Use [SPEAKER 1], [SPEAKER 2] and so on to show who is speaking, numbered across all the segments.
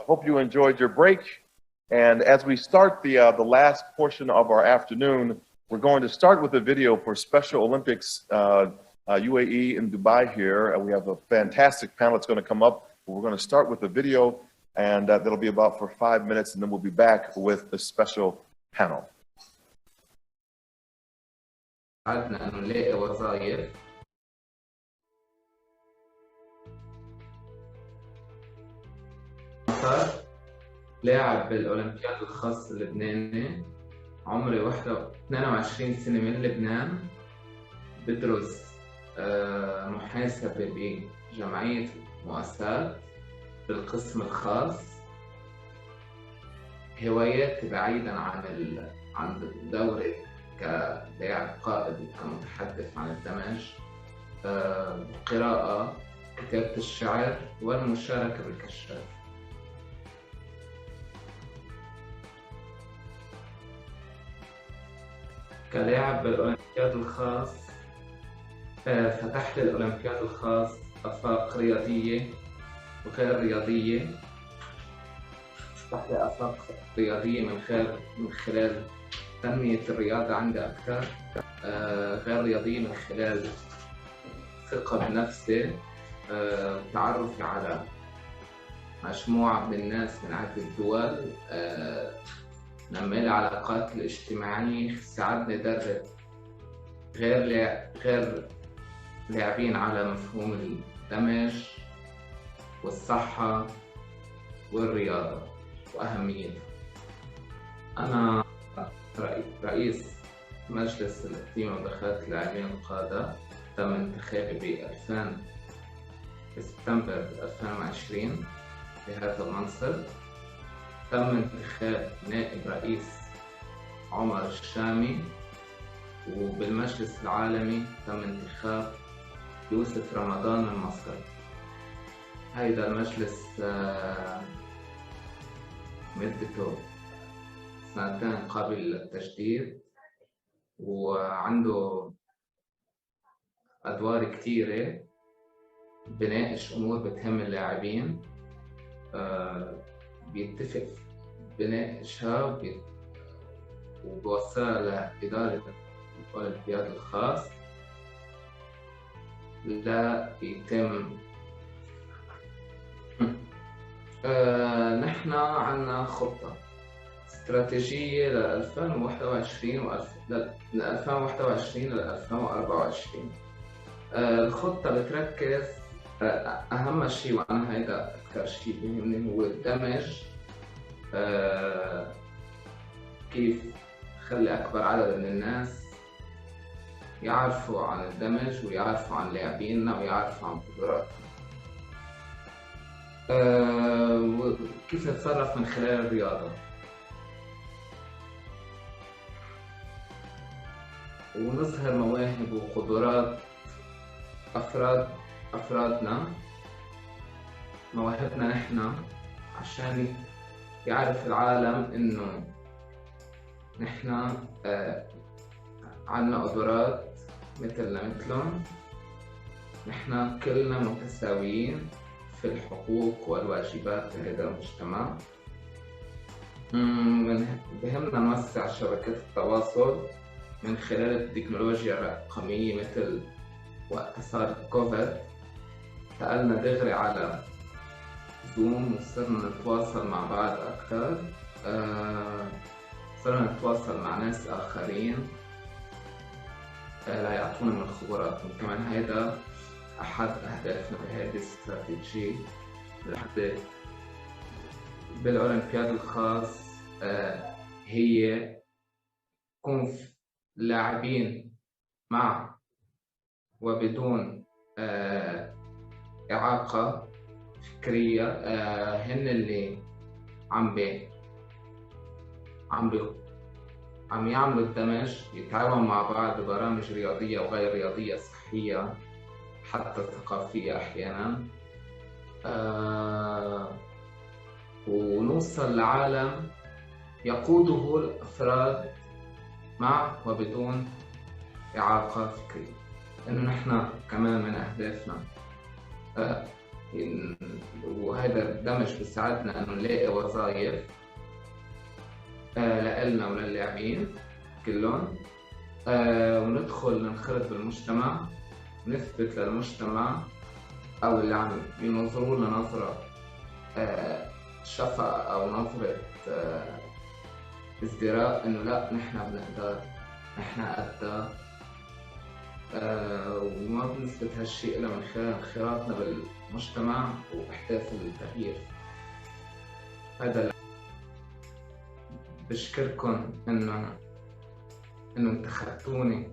[SPEAKER 1] hope you enjoyed your break. And as we start the last portion of our afternoon, we're going to start with a video for Special Olympics UAE in Dubai here. We have a fantastic panel that's going to come up. We're going to start with a video, and that'll be about for 5 minutes, and then we'll be back with the special panel.
[SPEAKER 2] عدنا إنه نلاقي وظائف صار لاعب بالأولمبياد الخاص اللبناني، عمري 22 سنة من لبنان، بدرس محاسبة بجمعية مؤسسات بالقسم الخاص. هواياتي بعيدا عن دوري كلاعب قائد وكمتحدث عن الدمج، قراءة، كتابة الشعر، والمشاركة بالكشاف. كلاعب بالأولمبياد الخاص، فتح لي الأولمبياد الخاص آفاق رياضية وغير رياضية. فتح لي آفاق رياضية من خلال تنمية الرياضة عندي أكثر، غير رياضية من خلال ثقة بنفسي، تعرفي على مجموعة من الناس من عدة دول، نمي العلاقات الاجتماعية، ساعدني أدرب غير لاعبين على مفهوم الدمج والصحة والرياضة وأهميتها. أنا رئيس مجلس التنظيم ودخلت اللاعبين القادة، تم انتخابي بسبتمبر 2020 بهذا المنصب. تم انتخاب نائب رئيس عمر الشامي، وبالمجلس العالمي تم انتخاب يوسف رمضان من مصر. هيدا المجلس مدته 2 قابل للتجديد، وعنده أدوار كتيرة، بناقش أمور بتهم اللاعبين، بيتفق بناقشها وبوصلها لإدارة الأولمبياد الخاص لا يتم. نحن عنا خطة استراتيجية ل 2021 ل 2024. الخطة بتركز أهم شيء، وأنا هيدا أكثر شيء بيهمني، هو الدمج. كيف خلي أكبر عدد من الناس يعرفوا عن الدمج ويعرفوا عن لاعبيننا ويعرفوا عن قدراتنا، وكيف نتصرف من خلال الرياضة، ونظهر مواهب وقدرات أفرادنا، مواهبنا نحن، عشان يعرف العالم إنه نحن عنا قدرات مثلهم. نحن كلنا متساويين في الحقوق والواجبات في هذا المجتمع. بهمنا نوسع شبكات التواصل من خلال التكنولوجيا الرقمية، مثل وقت صار كوفيد سألنا دغري على زوم وصرنا نتواصل مع بعض أكثر، صرنا نتواصل مع ناس آخرين لا يعطونا من خبراتهم. كمان هيدا أحد أهدافنا بهذه الاستراتيجية لحتى بالأولمبياد الخاص هي يكون لاعبين مع وبدون إعاقة فكرية، هن اللي عم يعملوا الدمج، يتعاونوا مع بعض ببرامج رياضية وغير رياضية، صحية حتى ثقافية أحيانا، ونوصل لعالم يقوده الأفراد مع وبدون إعاقة فكرية. إنه نحن كمان من أهدافنا وهذا الدمج بيساعدنا إنه نلاقي وظائف لإلنا وللاعبين كلهم، وندخل ننخرط بالمجتمع، نثبت للمجتمع أو اللي عم ينظروا لنا نظرة شفقة أو نظرة ازدراء إنه لا نحن بنقدر، نحن قدها، وما بنثبت هالشيء إلا من خلال انخراطنا بالمجتمع وإحداث التغيير. هذا بشكركم إنه انتخبتوني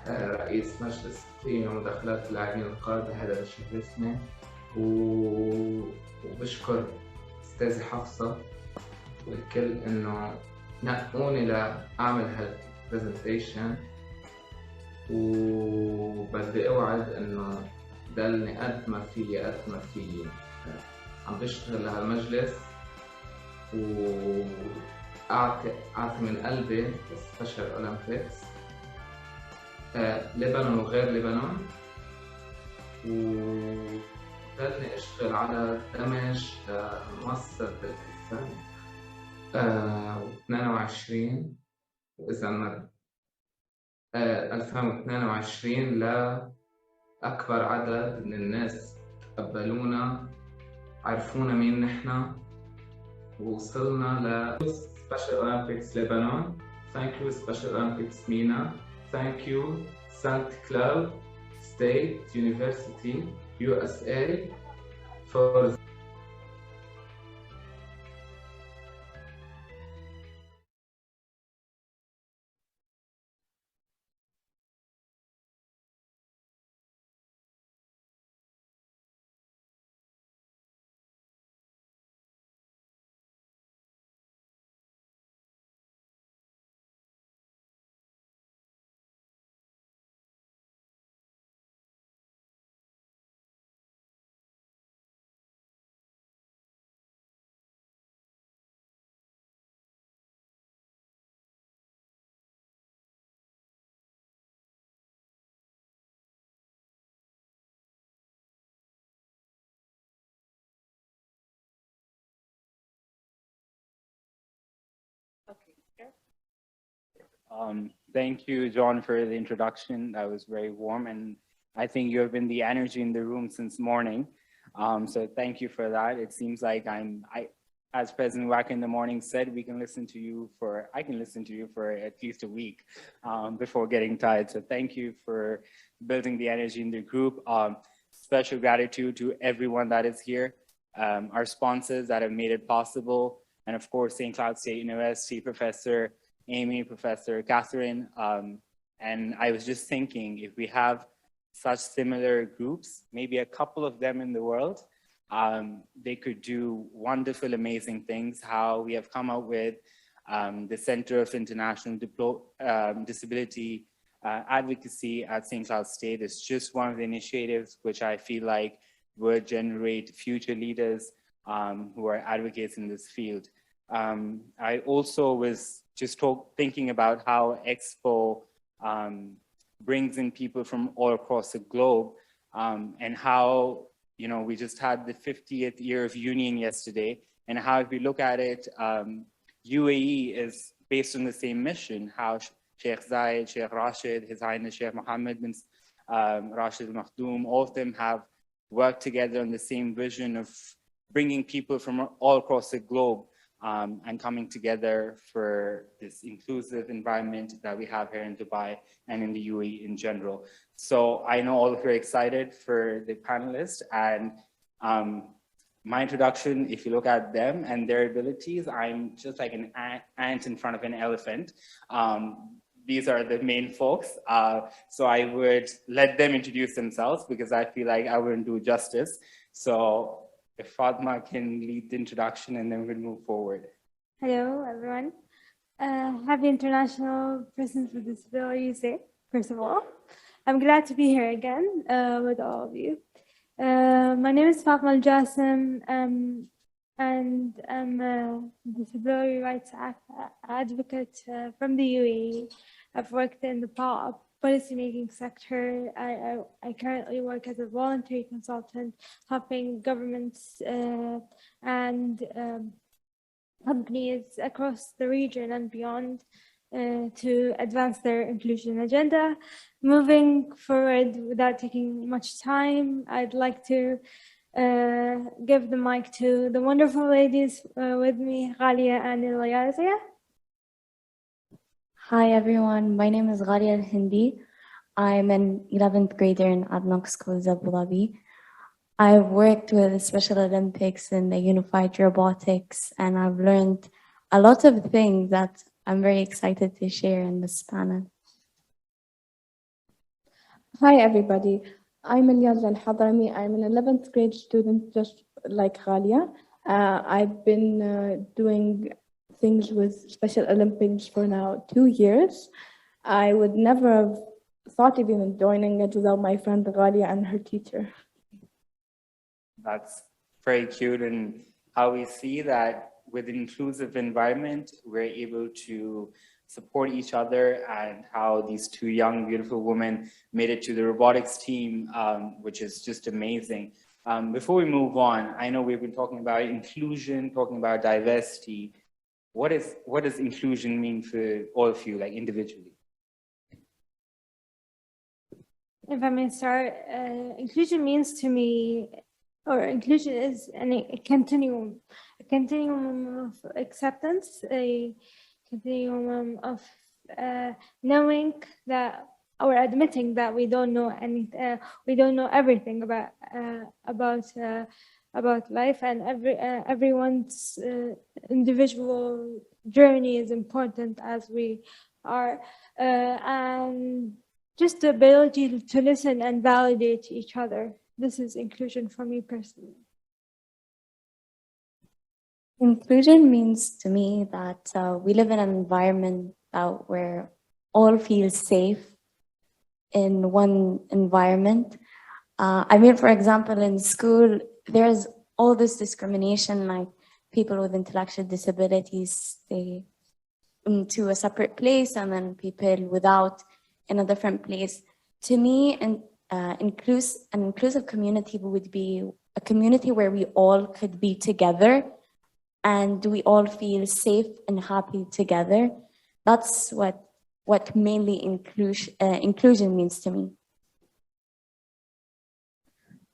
[SPEAKER 2] رئيس مجلس تقييم ومداخلات اللاعبين القادة. هذا بشرفني، وبشكر أستاذي حفصة والكل إنه نقوني لأعمل هالبرزنتيشن، وبدي أوعد إنه ضلني قد ما فيي عم بشتغل لهالمجلس، وأعطي من قلبي للسبيشال أولمبيكس لبنان وغير لبنان، وضلني أشتغل على دمج منصة الإنسان 22 وإذا ما 2022 لأكبر عدد من الناس تقبلونا، عرفونا مين نحن، ووصلنا ل Special Olympics Lebanon. Thank you Special Olympics MENA. Thank you St. Cloud State University USA for
[SPEAKER 3] Thank you, John, for the introduction. That was very warm, and I think you have been the energy in the room since morning. So thank you for that. It seems like as President Wack in the morning said, I can listen to you for at least a week before getting tired. So thank you for building the energy in the group. Special gratitude to everyone that is here, our sponsors that have made it possible, and of course, St. Cloud State University, Professor Amy, Professor Catherine, and I was just thinking, if we have such similar groups, maybe a couple of them in the world, they could do wonderful, amazing things. How we have come up with the Center of International Disability Advocacy at St. Cloud State is just one of the initiatives which I feel like would generate future leaders who are advocates in this field. I also was just thinking about how Expo brings in people from all across the globe, and how, you know, we just had the 50th year of union yesterday, and how if we look at it, UAE is based on the same mission, how Sheikh Zayed, Sheikh Rashid, His Highness Sheikh Mohammed bin Rashid Al Maktoum, all of them have worked together on the same vision of bringing people from all across the globe and coming together for this inclusive environment that we have here in Dubai and in the UAE in general. So I know all of you are excited for the panelists, and my introduction, if you look at them and their abilities, I'm just like an ant in front of an elephant. These are the main folks. So I would let them introduce themselves because I feel like I wouldn't do justice. So if Fatma can lead the introduction, and then we'll move forward.
[SPEAKER 4] Hello, everyone. Happy International Persons with Disabilities Day, first of all. I'm glad to be here again with all of you. My name is Fatma Al-Jassim, and I'm a disability rights advocate from the UAE. I've worked in the policymaking sector. I currently work as a voluntary consultant, helping governments and companies across the region and beyond to advance their inclusion agenda. Moving forward, without taking much time, I'd like to give the mic to the wonderful ladies with me, Ghalia and Ilyazia.
[SPEAKER 5] Hi everyone, my name is Ghalia Al-Hindi. I'm an 11th grader in Adnock Schools, Abu Dhabi. I've worked with the Special Olympics and the unified robotics, and I've learned a lot of things that I'm very excited to share in this panel.
[SPEAKER 6] Hi everybody, I'm Ilyas Al-Hadrami. I'm an 11th grade student just like Ghalia. I've been doing things with Special Olympics for now 2 years. I would never have thought of even joining it without my friend Ghalia and her teacher.
[SPEAKER 3] That's very cute, and how we see that with an inclusive environment, we're able to support each other, and how these two young, beautiful women made it to the robotics team, which is just amazing. Before we move on, I know we've been talking about inclusion, talking about diversity. What does inclusion mean for all of you, like individually?
[SPEAKER 4] If I may start, inclusion means to me, or inclusion is a continuum of acceptance, a continuum of knowing that, or admitting that we don't know everything about life, and everyone's individual journey is important as we are, and just the ability to listen and validate each other. This is inclusion for me personally.
[SPEAKER 5] Inclusion means to me that we live in an environment where all feel safe in one environment. I mean, for example, in school, there's all this discrimination, like people with intellectual disabilities stay to a separate place, and then people without in a different place. To me, an inclusive community would be a community where we all could be together and we all feel safe and happy together. That's what mainly inclusion means to me.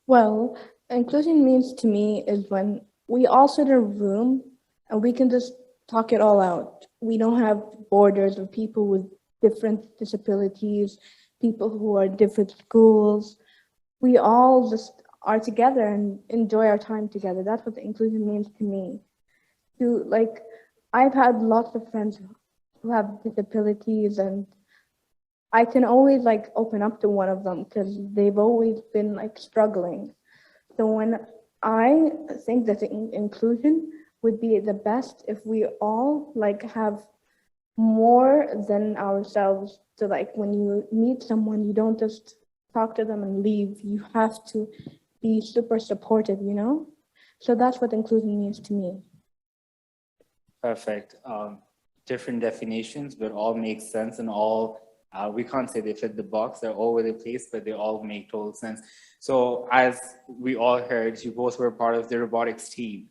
[SPEAKER 6] Well, inclusion means to me is when we all sit in a room and we can just talk it all out. We don't have borders of people with different disabilities, people who are different schools. We all just are together and enjoy our time together. That's what the inclusion means to me. I've had lots of friends who have disabilities, and I can always open up to one of them because they've always been struggling. So when I think that the inclusion would be the best if we all have more than ourselves. So when you meet someone, you don't just talk to them and leave. You have to be super supportive, you know? So that's what inclusion means to me.
[SPEAKER 3] Perfect. Different definitions, but all make sense, and all, we can't say they fit the box. They're all over the place, but they all make total sense. So as we all heard, you both were part of the robotics team.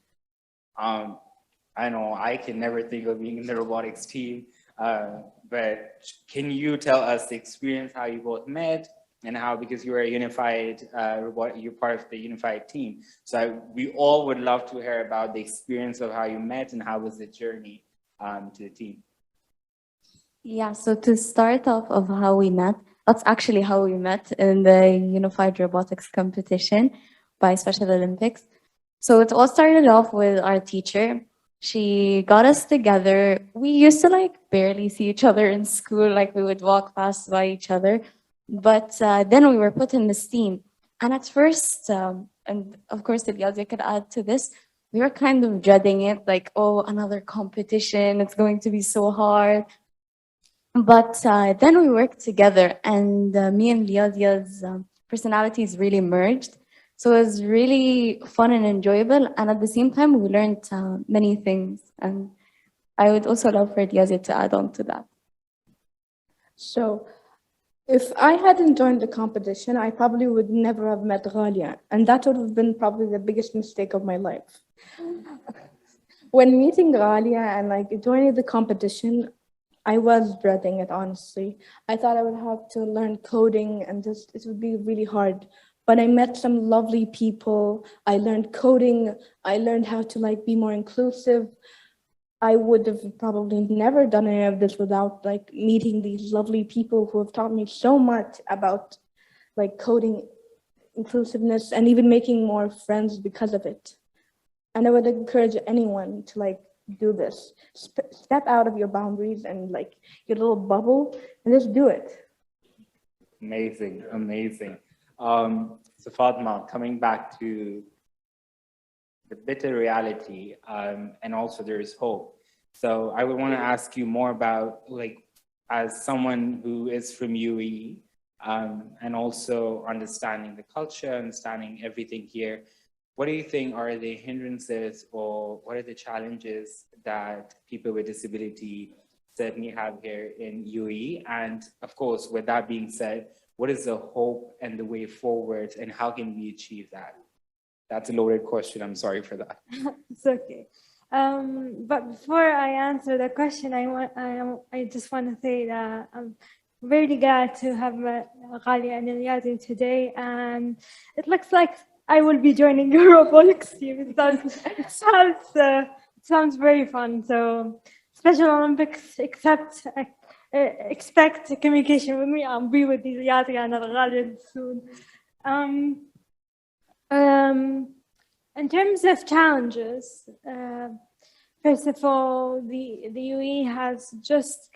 [SPEAKER 3] I know I can never think of being in the robotics team, but can you tell us the experience, how you both met, and how, because you are a unified you're part of the unified team. So we all would love to hear about the experience of how you met and how was the journey to the team.
[SPEAKER 5] Yeah, so to start off of how we met, that's actually how we met in the Unified Robotics competition by Special Olympics. So it all started off with our teacher. She got us together. We used to barely see each other in school, we would walk past by each other. But then we were put in this team. And at first, and of course, Ilyas could add to this, we were kind of dreading it, oh, another competition, it's going to be so hard. But then we worked together, and me and Ilyas's personalities really merged. So it was really fun and enjoyable. And at the same time, we learned many things. And I would also love for Ilyas to add on to that.
[SPEAKER 6] So If I hadn't joined the competition, I probably would never have met Ghalia, and that would have been probably the biggest mistake of my life. When meeting Ghalia and like joining the competition, I was dreading it, honestly. I thought I would have to learn coding and just it would be really hard. But I met some lovely people. I learned coding. I learned how to like be more inclusive. I would have probably never done any of this without like meeting these lovely people who have taught me so much about like coding, inclusiveness, and even making more friends because of it. And I would encourage anyone to like do this. Step out of your boundaries and like your little bubble and just do it.
[SPEAKER 3] Amazing, amazing. So Fatma, coming back to the bitter reality, and also there is hope. So I would want to ask you more about, like, as someone who is from UAE, and also understanding the culture, understanding everything here, what do you think are the hindrances or what are the challenges that people with disability certainly have here in UAE? And of course, with that being said, what is the hope and the way forward and how can we achieve that? That's a loaded question. I'm sorry for that.
[SPEAKER 4] It's okay. But before I answer the question, I just want to say that I'm really glad to have met Ghalia and Ilyadi today, and it looks like I will be joining your robotics team. It sounds very fun. So Special Olympics, expect communication with me. I'll be with Ilyadi and Ghalia soon. In terms of challenges, first of all, the UAE has just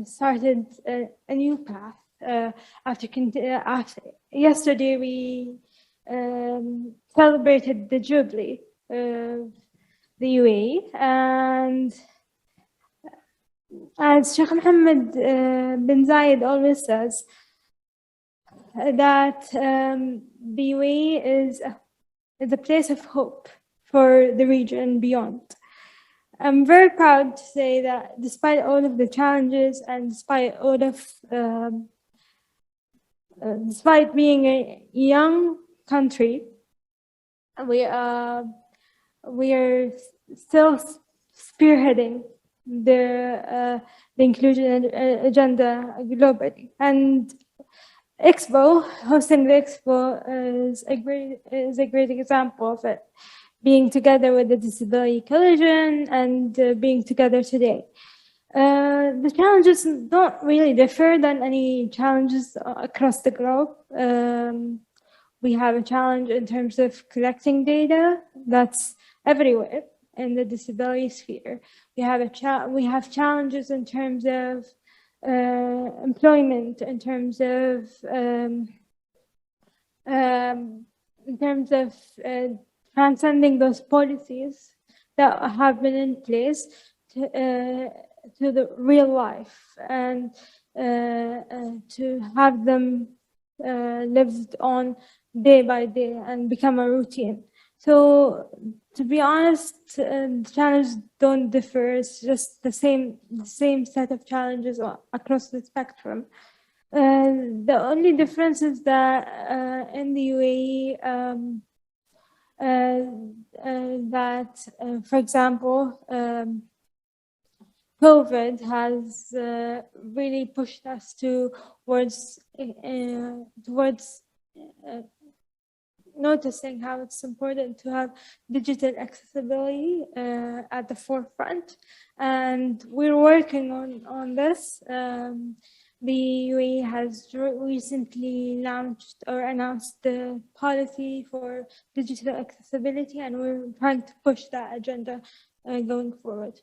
[SPEAKER 4] started a new path. After yesterday, we celebrated the Jubilee of the UAE, and as Sheikh Mohammed bin Zayed always says, that the UAE is a place of hope for the region and beyond. I'm very proud to say that despite all of the challenges and despite all of despite being a young country, we are still spearheading the inclusion agenda globally. And Expo, hosting the Expo is a great example of it, being together with the Disability Coalition and being together today. The challenges don't really differ than any challenges across the globe. We have a challenge in terms of collecting data that's everywhere in the disability sphere. We have challenges in terms of employment, in terms of transcending those policies that have been in place to the real life and to have them lived on day by day and become a routine. So to be honest, the challenges don't differ. It's just the same set of challenges across the spectrum. The only difference is that in the UAE, for example, COVID has really pushed us towards noticing how it's important to have digital accessibility at the forefront, and we're working on this. The UAE has recently launched or announced the policy for digital accessibility, and we're trying to push that agenda going forward.